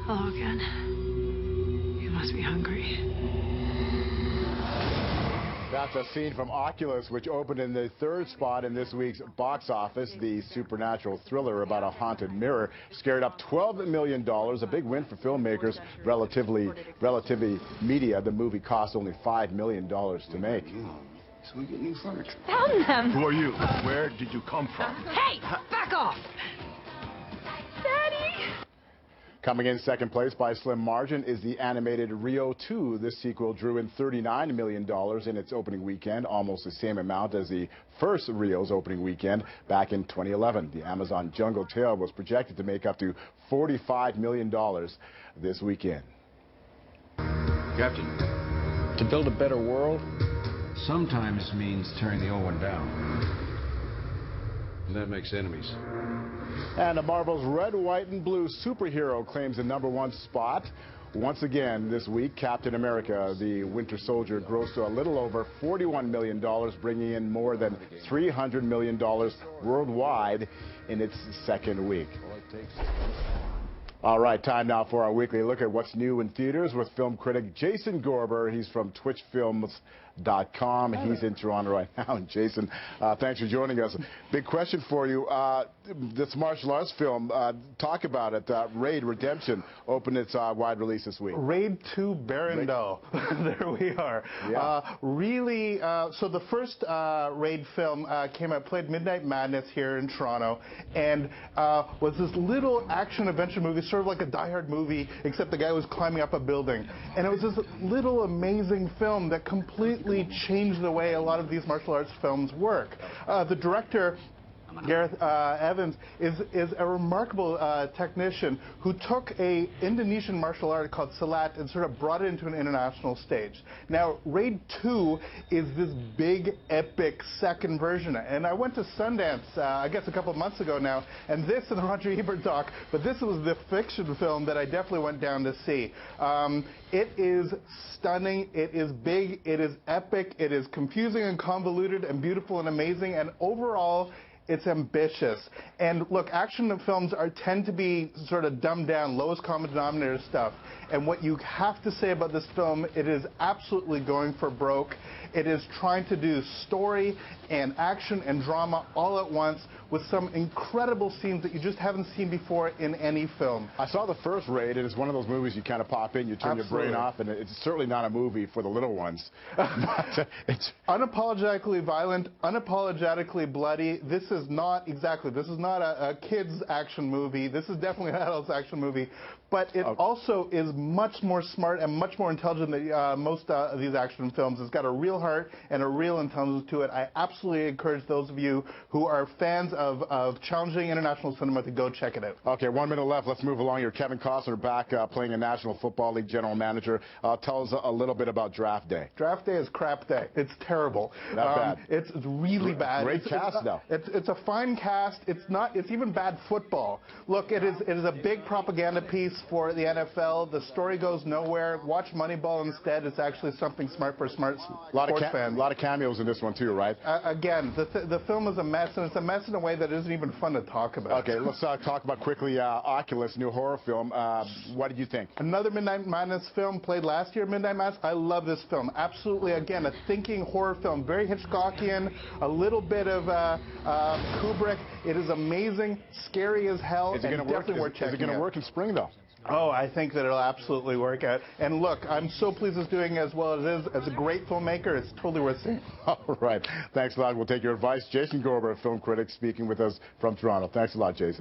Hello again. You must be hungry. That's a scene from OCULUS, which opened in the third spot in this week's box office. The supernatural thriller about a haunted mirror scared up $12 million, a big win for filmmakers. Relatively media, the movie cost only $5 million to make. So we get new furniture. Found them. Who are you? Where did you come from? Hey, back off. Daddy. Coming in second place by a slim margin is the animated Rio 2. This sequel drew in $39 million in its opening weekend, almost the same amount as the first Rio's opening weekend back in 2011. The Amazon Jungle Tale was projected to make up to $45 million this weekend. Captain, to build a better world sometimes means tearing the old one down. And that makes enemies. And Marvel's red, white, and blue superhero claims the #1 spot. Once again this week, Captain America, the Winter Soldier, grossed to a little over $41 million, bringing in more than $300 million worldwide in its second week. All right, time now for our weekly look at what's new in theaters with film critic Jason Gorber. He's from twitchfilms.com. He's in Toronto right now. And Jason, thanks for joining us. Big question for you. This martial arts film, talk about it. Raid Redemption opened its wide release this week. Raid 2 BERENDAL. There we are. Yeah. Really, so the first Raid film came out, played Midnight Madness here in Toronto, and was this little action-adventure movie, sort of like a Die Hard movie, except the guy was climbing up a building. And it was this little amazing film that completely changed the way a lot of these martial arts films work. The director, Gareth Evan, is a remarkable technician who took a Indonesian martial art called slate and sort of brought it into an international stage. Now, Raid 2 is this big, epic second version. And I went to Sundance, I guess a couple of months ago now, and this is the Roger Ebert doc, but this was the fiction film that I definitely went down to see. It is stunning, it is big, it is epic, it is confusing and convoluted and beautiful and amazing, and overall, it's ambitious. And look, action films tend to be sort of dumbed down, lowest common denominator stuff. And what you have to say about this film, it is absolutely going for broke. It is trying to do story and action and drama all at once with some incredible scenes that you just haven't seen before in any film. I saw the first Raid, and it's one of those movies you kind of pop in, you turn your brain off, and it's certainly not a movie for the little ones. It's unapologetically violent, unapologetically bloody. This is not a kid's action movie. This is definitely an adult's action movie. But it also is much more smart and much more intelligent than most of these action films. It's got a real heart and a real intelligence to it. I absolutely encourage those of you who are fans of challenging international cinema to go check it out. Okay, 1 minute left. Let's move along here. Kevin Costner back playing a National Football League general manager. Tell us a little bit about Draft Day. Draft Day is crap day. It's terrible. Not bad. It's really bad. Great cast, though. It's a fine cast. It's even bad football. Look, it is a big propaganda piece for the NFL. The story goes nowhere. Watch Moneyball instead. It's actually something smart for smart sports fans. A lot of cameos in this one, too, right? Again, the film is a mess, and it's a mess in a way that isn't even fun to talk about. Okay, let's talk about quickly Oculus, new horror film. What did you think? Another Midnight Madness film played last year, Midnight Madness. I love this film. Absolutely, again, a thinking horror film. Very Hitchcockian, a little bit of Kubrick. It is amazing, scary as hell, and definitely worth checking out. Is it going to work in spring, though? Oh, I think that it'll absolutely work out. And look, I'm so pleased it's doing as well as it is. As a great filmmaker, it's totally worth seeing. All right. Thanks a lot. We'll take your advice. Jason Gorber, film critic, speaking with us from Toronto. Thanks a lot, Jason.